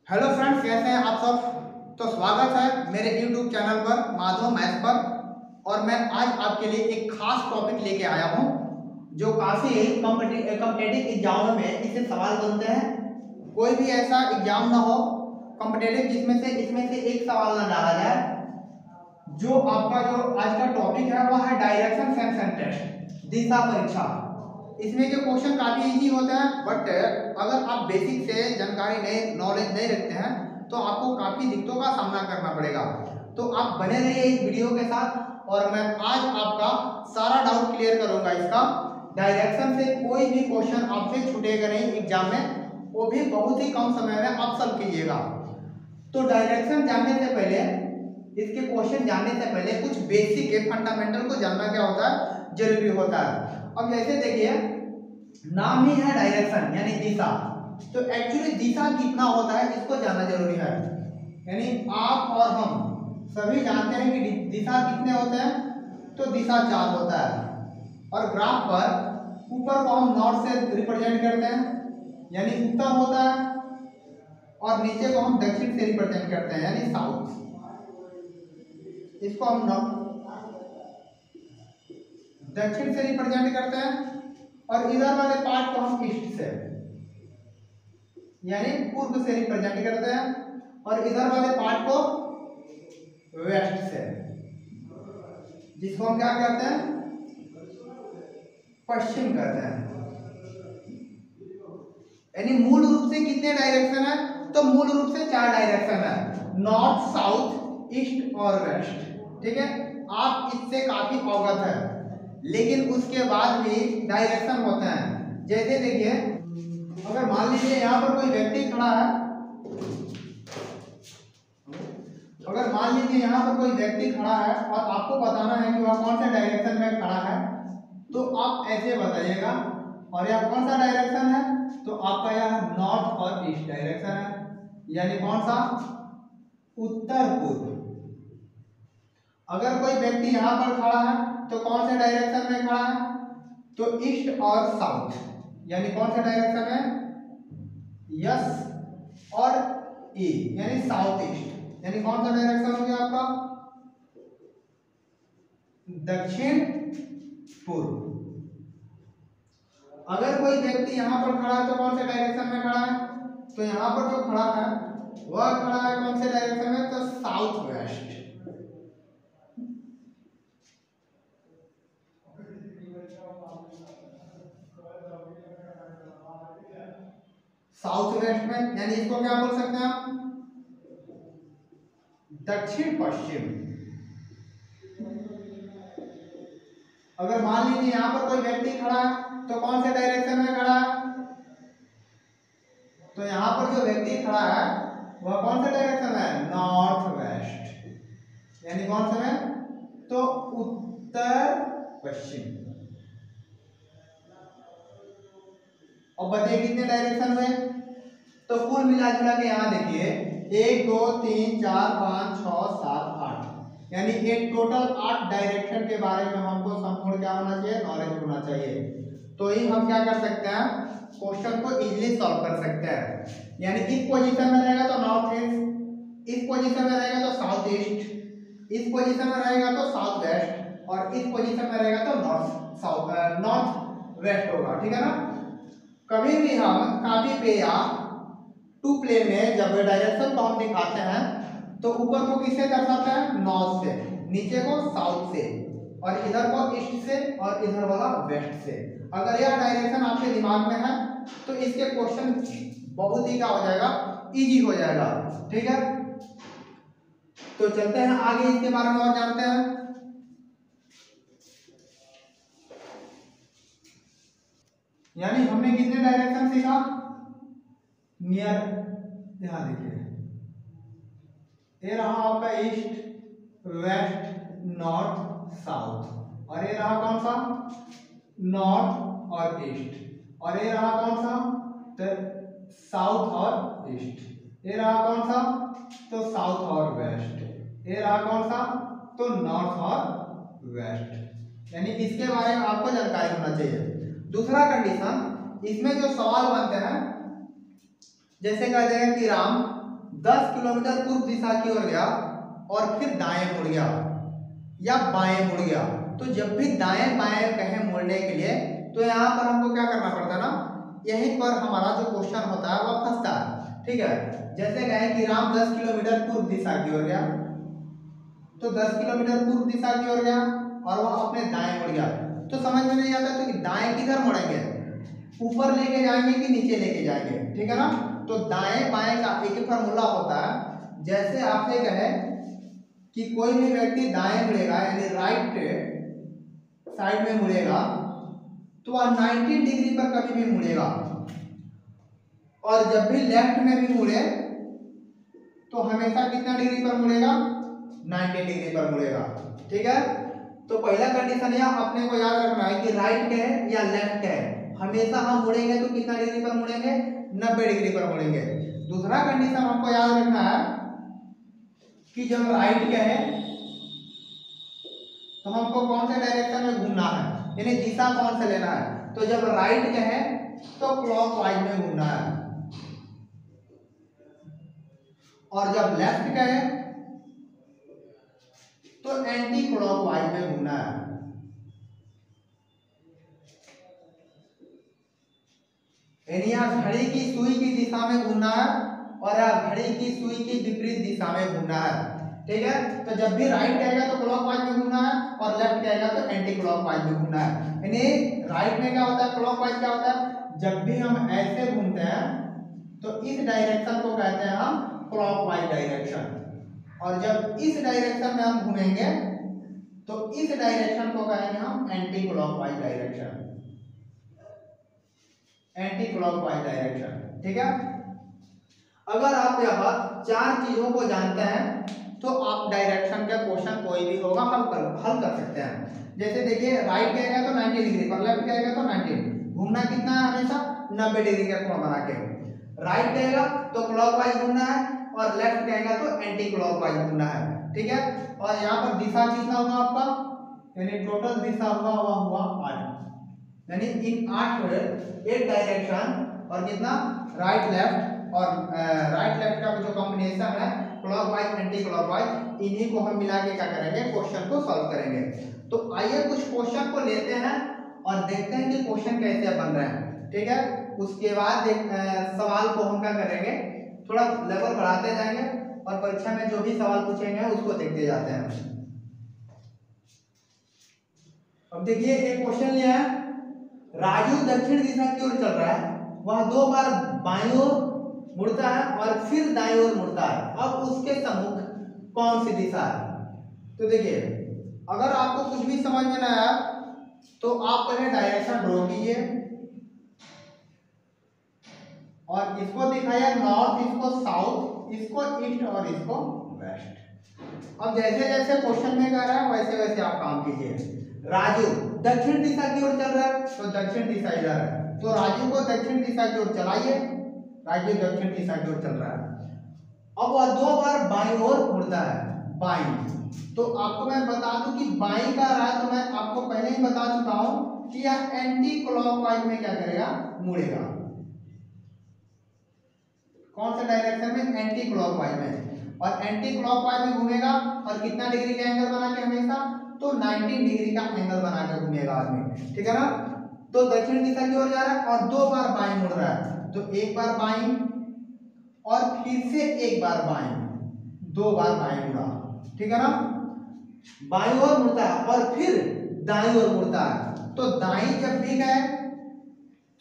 Hello friends, कैसे हैं आप सब। तो स्वागत है मेरे यूट्यूब चैनल पर माधव मैथ्स पर। और मैं आज आपके लिए एक खास टॉपिक लेके आया हूं जो काफ़ी कॉम्पिटिटिव एग्जामों में इससे सवाल बनते हैं। कोई भी ऐसा एग्जाम ना हो कॉम्पिटिटिव जिसमें से इसमें से एक सवाल ना डाला जाए। जो आपका जो आज का टॉपिक है वह है डायरेक्शन सेंस एंड टेस्ट, दिशा परीक्षा। इसमें के क्वेश्चन काफी इजी होते हैं, बट अगर आप बेसिक से जानकारी नहीं नॉलेज नहीं रखते हैं तो आपको काफी दिक्कतों का सामना करना पड़ेगा। तो आप बने रहिए इस वीडियो के साथ और मैं आज आपका सारा डाउट क्लियर करूंगा। इसका डायरेक्शन से कोई भी क्वेश्चन आपसे छूटेगा नहीं एग्जाम में, वो भी बहुत ही कम समय में आप सॉल्व कीजिएगा। तो डायरेक्शन जानने से पहले, इसके क्वेश्चन जानने से पहले कुछ बेसिक है फंडामेंटल को जानना क्या होता है, जरूरी होता है। अब जैसे देखिए, नाम ही है डायरेक्शन यानी दिशा, तो एक्चुअली दिशा कितना होता है इसको जानना जरूरी है। यानी आप और हम सभी जानते हैं कि दिशा कितने होते हैं, तो दिशा 4 होता है। और ग्राफ पर ऊपर को हम नॉर्थ से रिप्रेजेंट करते हैं यानी उत्तर होता है, और नीचे को हम दक्षिण से रिप्रेजेंट करते हैं यानी साउथ। इसको हम दक्षिण से रिप्रेजेंट करते हैं, और इधर वाले पार्ट को हम ईस्ट से यानी पूर्व से रिप्रेजेंट करते हैं, और इधर वाले पार्ट को वेस्ट से, जिसको हम क्या कहते हैं, पश्चिम कहते हैं। यानी मूल रूप से कितने डायरेक्शन है, तो मूल रूप से 4 डायरेक्शन है, नॉर्थ, साउथ, ईस्ट और वेस्ट। ठीक है, आप इससे काफी अवगत है, लेकिन उसके बाद भी डायरेक्शन होते हैं। जैसे देखिए, अगर मान लीजिए यहाँ पर कोई व्यक्ति खड़ा है, अगर मान लीजिए यहाँ पर कोई व्यक्ति खड़ा है और आपको बताना है कि वह कौन से डायरेक्शन में खड़ा है, तो आप ऐसे बताइएगा। और यह कौन सा डायरेक्शन है, तो आपका यह नॉर्थ और ईस्ट डायरेक्शन है, यानी कौन सा, उत्तर पूर्व। अगर कोई व्यक्ति यहाँ पर खड़ा है तो कौन से डायरेक्शन में खड़ा है, तो ईस्ट और साउथ, यानी कौन से डायरेक्शन में, यस और ई यानी साउथ ईस्ट, यानी कौन सा डायरेक्शन हो गया आपका, दक्षिण पूर्व। अगर कोई व्यक्ति यहाँ पर खड़ा है तो कौन से डायरेक्शन में खड़ा है, तो यहाँ पर जो खड़ा है वह खड़ा है कौन से डायरेक्शन में, तो साउथ वेस्ट। साउथ वेस्ट में, यानी इसको क्या बोल सकते हैं आप, दक्षिण पश्चिम। अगर मान लीजिए यहाँ पर कोई व्यक्ति खड़ा है तो कौन से डायरेक्शन में खड़ा है, तो यहाँ पर जो व्यक्ति खड़ा है वह कौन से डायरेक्शन में, नॉर्थ वेस्ट, यानी कौन से में, तो उत्तर पश्चिम। और बताइए कितने डायरेक्शन हुए, तो कुल मिला जुला के यहाँ देखिए 1 2 3 4 5 6 7 8, यानी एक टोटल 8 डायरेक्शन के बारे में हमको संपूर्ण क्या होना चाहिए, नॉलेज होना चाहिए। तो ही हम क्या कर सकते हैं, क्वेश्चन को इजीली सॉल्व कर सकते हैं। यानी इस पोजीशन में रहेगा तो नॉर्थ ईस्ट, इस पोजीशन में रहेगा तो साउथ ईस्ट, इस पोजीशन में रहेगा तो साउथ वेस्ट, और इस पोजीशन में रहेगा तो नॉर्थ वेस्ट होगा। ठीक है ना। कभी भी हम कॉपी पे या टू प्ले में जब डायरेक्शन को हम दिखाते हैं तो ऊपर को किससे दर्शाते हैं, नॉर्थ से, नीचे को साउथ से, और इधर को ईस्ट से, और इधर वाला वेस्ट से। अगर यह डायरेक्शन आपके दिमाग में है तो इसके क्वेश्चन बहुत ही क्या हो जाएगा, इजी हो जाएगा। ठीक है, तो चलते हैं आगे, इसके बारे में और जानते हैं। यानी हमने कितने डायरेक्शन सीखा, नियर, यहां देखिए ये रहा आपका ईस्ट वेस्ट नॉर्थ साउथ, और ये रहा कौन सा, नॉर्थ और ईस्ट, और ये रहा कौन सा, तो साउथ और ईस्ट, ये रहा कौन सा, तो साउथ और वेस्ट, ये रहा कौन सा, तो नॉर्थ और वेस्ट। यानी इसके बारे में आपको जानकारी होना चाहिए। दूसरा कंडीशन, इसमें जो सवाल बनते हैं, जैसे कहते हैं कि राम 10 किलोमीटर पूर्व दिशा की ओर गया और फिर दाएं मुड़ गया या बाएं मुड़ गया, तो जब भी दाएं बाएं कहें मुड़ने के लिए तो यहाँ पर हमको क्या करना पड़ता है ना, यहीं पर हमारा जो क्वेश्चन होता है वह फंसता है। ठीक है, जैसे कहें कि राम 10 किलोमीटर पूर्व दिशा की ओर गया, तो 10 किलोमीटर पूर्व दिशा की ओर गया और वह अपने दाएं मुड़ गया, तो समझ में नहीं आता तो कि दाएं किधर मुड़ेंगे, ऊपर लेके जाएंगे कि नीचे लेके जाएंगे। ठीक है ना, तो दाएं बाएं का एक ही फॉर्मूला होता है। जैसे आपने कहे कि कोई भी व्यक्ति दाएं मुड़ेगा यानी राइट साइड में मुड़ेगा तो वह 90 डिग्री पर कभी भी मुड़ेगा, और जब भी लेफ्ट में भी मुड़े तो हमेशा कितना डिग्री पर मुड़ेगा, 90 डिग्री पर मुड़ेगा। ठीक है, तो पहला कंडीशन यह अपने को याद रखना है कि राइट के है या लेफ्ट के है, हमेशा हम मुड़ेंगे तो कितना डिग्री पर मुड़ेंगे, 90 डिग्री पर मुड़ेंगे। दूसरा कंडीशन हमको याद रखना है कि जब राइट के है तो हमको कौन से डायरेक्शन में घूमना है, यानी दिशा कौन से लेना है, तो जब राइट के है तो क्लॉकवाइज में घूमना है, और जब लेफ्ट के है तो एंटी क्लॉकवाइज में घूमना है। यानी यहाँ घड़ी की सुई की दिशा में घूमना है और यहाँ घड़ी की सुई की विपरीत दिशा में घूमना है। ठीक है, तो जब भी राइट कहेगा तो क्लॉकवाइज में घूमना है और लेफ्ट कहेगा तो एंटी क्लॉकवाइज में घूमना है। यानी राइट में क्या होता है, क्लॉकवाइज क्या होता है, जब भी हम ऐसे घूमते हैं तो इस डायरेक्शन को कहते हैं हम क्लॉकवाइज डायरेक्शन, और जब इस डायरेक्शन में हम घूमेंगे तो इस डायरेक्शन को कहेंगे हम anti clockwise direction, anti clockwise direction. ठीक है, अगर आप यहाँ 4 चीजों को जानते हैं तो आप डायरेक्शन का क्वेश्चन कोई भी होगा हल कर सकते हैं। जैसे देखिए राइट कहेगा तो 90 डिग्री पर, लेफ्ट कहेगा तो 90, घूमना कितना है हमेशा 90 डिग्री का कोण बना के। राइट कहेगा तो क्लॉकवाइज घूमना है और लेफ्ट कहेगा तो एंटी क्लॉकवाइज घूमना है। ठीक है, और यहाँ पर दिशा कितना होगा आपका, यानी टोटल दिशा हुआ 8, यानी इन 8 डायरेक्शन और कितना राइट लेफ्ट, और राइट लेफ्ट का जो कॉम्बिनेशन है क्लॉकवाइज एंटी क्लॉकवाइज, इन्हीं को हम मिला के क्या करेंगे, क्वेश्चन को सॉल्व करेंगे। तो आइए कुछ क्वेश्चन को लेते हैं और देखते हैं कि क्वेश्चन कैसे बन रहे हैं। ठीक है, उसके बाद सवाल को हम क्या करेंगे, थोड़ा लेवल बढ़ाते जाएंगे और परीक्षा में जो भी सवाल पूछेंगे उसको देखते जाते हैं। अब देखिए एक क्वेश्चन लिया है, राजू दक्षिण दिशा की ओर चल रहा है, वह 2 बार बाईं ओर मुड़ता है और फिर दाईं ओर मुड़ता है, अब उसके सम्मुख कौन सी दिशा है। तो देखिए अगर आपको कुछ भी समझ में ना आया तो आप पहले डायरेक्शन ड्रॉ कीजिए और इसको दिखाइए नॉर्थ, इसको साउथ, इसको ईस्ट और इसको वेस्ट। अब जैसे जैसे क्वेश्चन में कह रहा है वैसे वैसे आप काम कीजिए। राजू दक्षिण दिशा की ओर चल रहा है तो दक्षिण दिशा इधर है, तो राजू को दक्षिण दिशा की ओर चलाइए, राजू दक्षिण दिशा की ओर चल रहा है। अब वह 2 बार बाईं ओर मुड़ता है, बाईं, तो आपको मैं बता दूं कि बाईं का रहा है, तो मैं आपको पहले ही बता चुका हूं कि यह एंटी क्लॉकवाइज में क्या करेगा, मुड़ेगा। कौन से डायरेक्शन में, एंटी क्लॉकवाइज में, और एंटी क्लॉकवाइज में घूमेगा और कितना डिग्री का एंगल बना के हमेशा, तो 90 डिग्री का एंगल बना के घूमेगा आदमी। ठीक है ना, तो दक्षिण दिशा की ओर जा रहा है और 2 बार बाईं मुड़ रहा है, तो एक बार बाईं और फिर से एक बार बाईं, 2 बार बाईं मुड़ा। ठीक है ना, बाईं ओर मुड़ता है और फिर दाईं ओर मुड़ता है, तो दाईं जब भी गए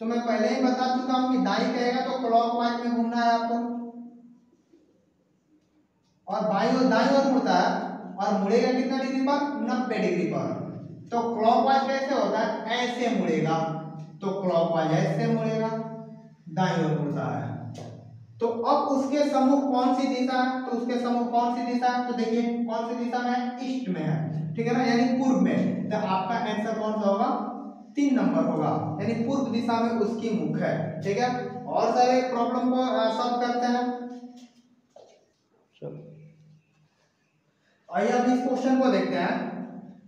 तो मैं पहले ही बता चुका हूं कि दाईं कहेगा तो क्लॉकवाइज में घूमना है आपको, और बाईं ओर दाईं ओर मुड़ता है और मुड़ेगा कितना डिग्री पर, 90 डिग्री पर। तो क्लॉकवाइज कैसे होता है, ऐसे मुड़ेगा, तो क्लॉकवाइज ऐसे मुड़ेगा, दाईं ओर मुड़ता है। तो अब उसके सम्मुख कौन सी दिशा है, तो उसके सम्मुख कौन सी दिशा है, तो देखिए कौन सी दिशा में, ईस्ट में है। ठीक है ना, यानी पूर्व में, तो आपका आंसर कौन सा होगा, 3 नंबर होगा, यानी पूर्व दिशा में उसकी मुख है। ठीक है, और सारे प्रॉब्लम को सॉल्व करते हैं। आइए अब इस क्वेश्चन को देखते हैं।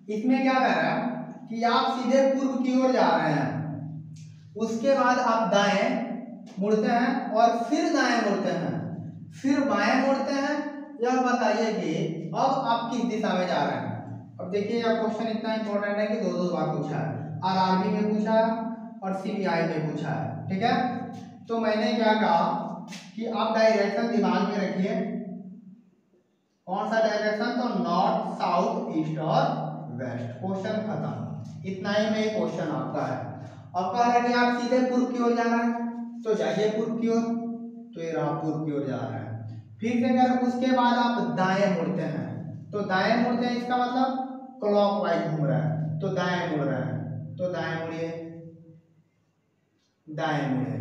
इसमें क्या कह रहा है कि आप सीधे पूर्व की ओर जा रहे हैं, उसके बाद आप दाएं मुड़ते हैं और फिर दाएं मुड़ते हैं, फिर बाएं मुड़ते हैं। यह बताइए कि अब आप किस दिशा में जा रहे हैं। अब देखिए यह क्वेश्चन इतना इंपॉर्टेंट है कि दो बार पूछा है, आरआरबी में पूछा है और सीबीआई में पूछा है। ठीक है, तो मैंने क्या कहा कि आप डायरेक्शन दिमाग में रखिए। कौन सा डायरेक्शन? तो नॉर्थ, साउथ, ईस्ट और वेस्ट। क्वेश्चन खत्म। इतना ही में क्वेश्चन आपका है। अब कह रहा है कि आप सीधे पूर्व की ओर जाना है, तो जाइए पूर्व की ओर। तो ये रहा पूर्व की ओर जा रहा है। फिर से अगर उसके बाद आप दाएं मुड़ते हैं, तो दाएं मुड़ते हैं इसका मतलब क्लॉकवाइज घूम रहा है, तो दाएं मुड़ रहा है। तो दाएं मुड़िए, दाएं मुड़े,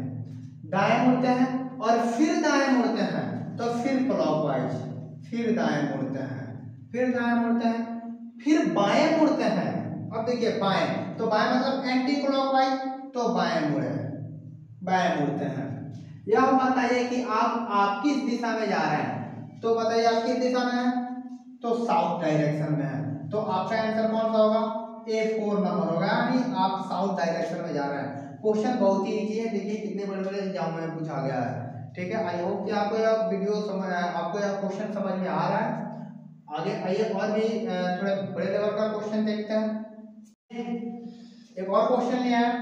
दाएं मुड़ते हैं और फिर दाएं मुड़ते हैं, तो फिर क्लॉकवाइज, फिर दाएं मुड़ते हैं, फिर दाएं मुड़ते हैं, फिर बाएं मुड़ते हैं। अब देखिए बाएं, तो बाएं मतलब एंटी क्लॉकवाइज, तो बाएं मुड़े, बाएं मुड़ते हैं। यह बताइए कि आप किस दिशा में जा रहे हैं। तो बताइए आप किस दिशा में हैं, तो साउथ डायरेक्शन में है। तो आपका आंसर कौन सा होगा? A4 नंबर होगा, यानी आप साउथ डायरेक्शन में जा रहे हैं। क्वेश्चन बहुत ही इजी है, देखिए कितने बड़े-बड़े एग्जाम में पूछा गया है। ठीक है, आई होप कि आपको यह वीडियो समझ आपको यह क्वेश्चन समझ में आ रहा है। आगे आइए और भी थोड़े बड़े लेवल का क्वेश्चन देखते हैं। एक और क्वेश्चन लिया है।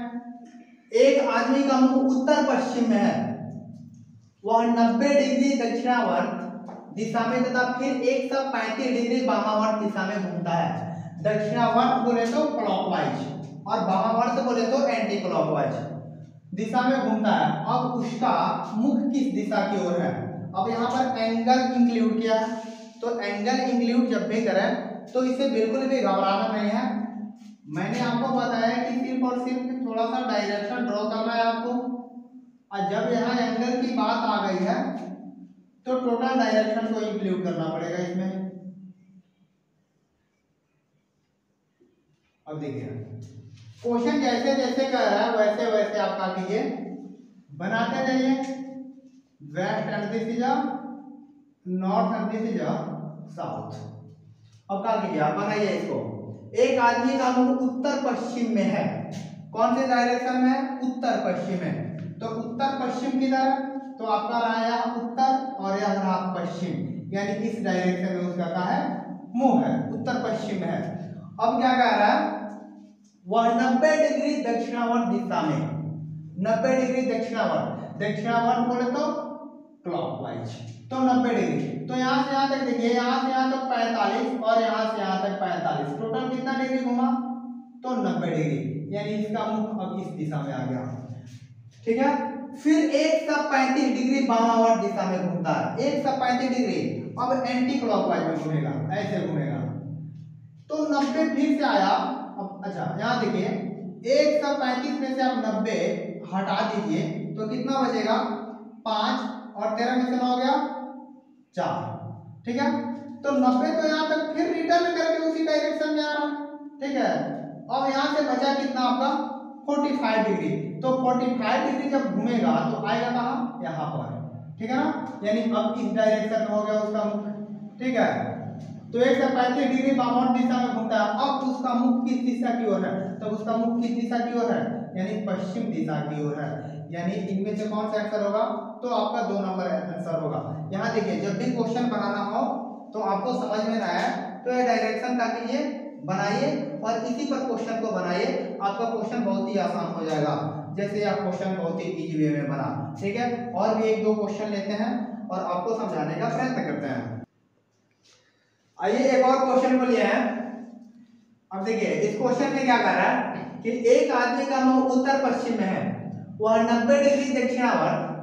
एक आदमी का मुंह उत्तर पश्चिम में है, वह 90 डिग्री दक्षिणावर्त दिशा में तथा फिर 135 डिग्री वामावर्त दिशा में घूमता है। दक्षिणावर्त बोले तो क्लॉकवाइज और वामावर्त बोले तो एंटी क्लॉकवाइज दिशा में घूमता है। अब उसका मुख किस दिशा की ओर है? अब यहाँ पर एंगल इंक्लूड किया है, तो एंगल इंक्लूड जब भी करें तो इसे बिल्कुल भी घबराना नहीं है। मैंने आपको बताया कि सिर्फ और सिर्फ थोड़ा सा डायरेक्शन ड्रॉ करना है आपको, और जब यहाँ एंगल की बात आ गई है तो टोटल डायरेक्शन को इंक्लूड करना पड़ेगा इसमें। अब देखिए क्वेश्चन जैसे जैसे कर रहा है वैसे वैसे आप क्या कीजिए, बनाते जाइए। West and this is north and this is south. अब क्या कीजिए आप बनाइए इसको। एक आदमी का मुंह उत्तर पश्चिम में है, कौन से डायरेक्शन में है? उत्तर पश्चिम में। तो उत्तर पश्चिम किधर? तो आपका रहा यहाँ उत्तर और यह रहा पश्चिम, यानी इस डायरेक्शन में उसका क्या है? मुंह है, उत्तर पश्चिम में है। अब क्या कह रहा है? वह 90 डिग्री दक्षिणावर्त दिशा में, 90 डिग्री दक्षिणावर्त, दक्षिणावर्त बोले तो क्लॉकवाइज, तो 90 डिग्री। तो यहाँ से यहाँ तक देखिए, यहाँ से यहाँ तक 45 और यहाँ से यहाँ तक 45, टोटल कितना डिग्री घुमा? तो 90 डिग्री, यानी इसका मुख अब इस दिशा में आ गया। ठीक है, फिर 135 डिग्री वामावर्त दिशा में घूमता है, 135 डिग्री। अब एंटी क्लॉकवाइज में घूमेगा, ऐसे घूमेगा। तो 90 फिर से आया। अब अच्छा यहाँ देखिए, 135 में से आप 90 हटा दीजिए तो कितना बचेगा? 5 और 13 में से 9 हो गया 4। ठीक है, तो 90 तो यहाँ तक फिर रिटर्न करके उसी डायरेक्शन में आ रहा है। ठीक है, अब यहाँ से बचा कितना आपका? 45 डिग्री। तो 45 डिग्री जब घूमेगा तो आएगा कहाँ? यहाँ पर। ठीक है ना, यानी अब इस डायरेक्शन में हो गया उसका मुख। ठीक है, तो 135 डिग्री वामावर्त दिशा में घूमता है। अब उसका मुख किस दिशा की ओर है? तब उसका मुख किस दिशा की ओर है? यानी पश्चिम दिशा की ओर है। यानी इनमें से कौन सा आंसर होगा? तो आपका 2 नंबर आंसर होगा। यहाँ देखिए, जब भी क्वेश्चन बनाना हो तो आपको समझ में ना आए तो ये डायरेक्शन क्या कीजिए, बनाइए और इसी पर क्वेश्चन को बनाइए। आपका क्वेश्चन बहुत ही आसान हो जाएगा, जैसे आप क्वेश्चन बहुत ही इजी वे में बना। ठीक है, और भी 1-2 क्वेश्चन लेते हैं और आपको समझाने का प्रयत्न करते हैं। आइए एक और क्वेश्चन को लिए हैं। अब देखिए इस क्वेश्चन में क्या कर रहा है कि एक आदमी का मुंह उत्तर पश्चिम में है, वह 90 डिग्री दक्षिणावर्त,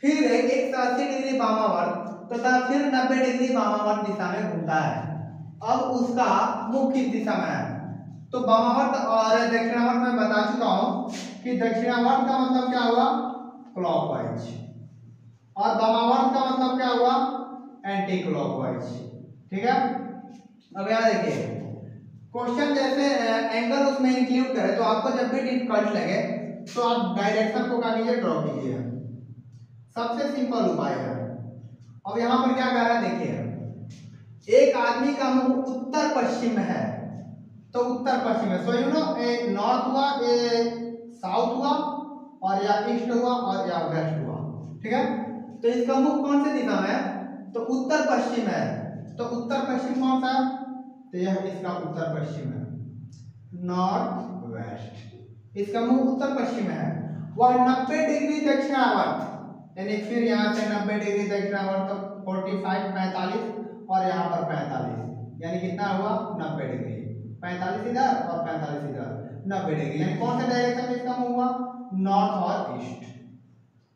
फिर 180 डिग्री वामावर्त तथा फिर 90 डिग्री वामावर्त दिशा में घूमता है। अब उसका मुख किस दिशा में है? तो वामावर्त और दक्षिणावर्त में बता चुका हूं कि दक्षिणावर्त का मतलब क्या हुआ? क्लॉकवाइज, और वामावर्त का मतलब क्या हुआ? Anti clockwise. ठीक है, अब यहाँ देखिए क्वेश्चन जैसे एंगल उसमें इंक्लूड करे तो आपको जब भी डिफिकल्ट लगे तो आप डायरेक्शन को क्या कीजिए, ड्रॉ कीजिए। सबसे सिंपल उपाय है। अब यहाँ पर क्या कह रहा है देखिए, एक आदमी का मुंह उत्तर पश्चिम में है, तो उत्तर पश्चिम में, so you know A north हुआ, ए साउथ हुआ, और या ईस्ट हुआ और या वेस्ट हुआ। ठीक है, तो इसका मुख कौन से दिशा में है? तो उत्तर पश्चिम है। तो उत्तर पश्चिम कौन सा? तो यह इसका उत्तर पश्चिम है, नॉर्थ वेस्ट। इसका मुख उत्तर पश्चिम है। वह 90 डिग्री दक्षिणावर्त, यानी फिर यहाँ से 90 डिग्री दक्षिणावर्त, तो 45 45 और यहाँ पर 45, यानी कितना हुआ 90 डिग्री। 45 इधर और 45 इधर, 90 डिग्री, यानी कौन से डायरेक्शन में इसका मुंह हुआ? नॉर्थ और ईस्ट।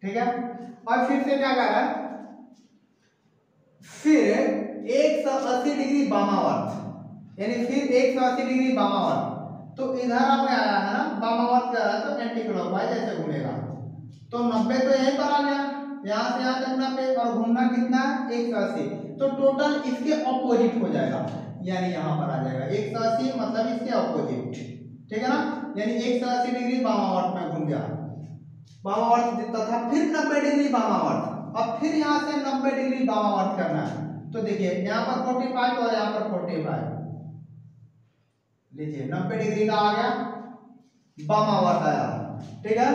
ठीक है। और फिर से क्या कर रहा है? फिर 180 डिग्री वामावर्त, यानी फिर 180 डिग्री वामावर्त। तो इधर आप आया है ना, वामावर्त कर रहा है तो एंटी क्लॉकवाइज ऐसे घूमेगा। तो 90 तो यहीं पर आ गया, यहाँ से यहाँ तक 90 और घूमना कितना? 180। तो टोटल इसके ऑपोजिट हो जाएगा, यानी यहाँ पर आ जाएगा 180, मतलब इसके ऑपोजिट। ठीक है ना, यानी 180 डिग्री वामावर्त में घूम गया, वामावर्त जितना था। फिर 90 डिग्री वामावर्त, अब फिर यहाँ से 90 डिग्री वामावर्त करना है। तो देखिए यहाँ पर 45 और यहाँ पर 45, लीजिए 90 डिग्री का आ गया, वामावर्त आया। ठीक है,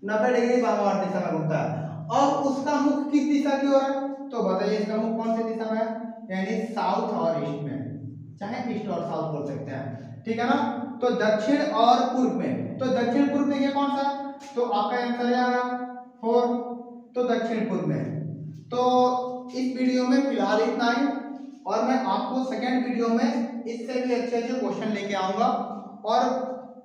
90 डिग्री वामावर्त दिशा में घूमता है। और उसका मुख किस दिशा की ओर है? तो बताइए इसका मुख कौन सी दिशा में है? यानी साउथ और ईस्ट में, चाहे ईस्ट और साउथ बोल सकते हैं। ठीक है ना, तो दक्षिण और पूर्व में। तो दक्षिण पूर्व में ये कौन सा? तो आपका आंसर आया 4, तो दक्षिण पूर्व में। तो इस वीडियो में फिलहाल इतना ही, और मैं आपको सेकेंड वीडियो में इससे भी अच्छे अच्छे क्वेश्चन लेके आऊंगा और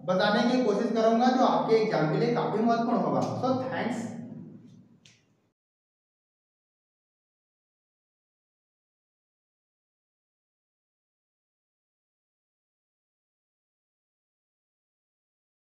बताने की कोशिश करूंगा जो आपके एग्जाम के लिए काफी महत्वपूर्ण होगा। So thanks.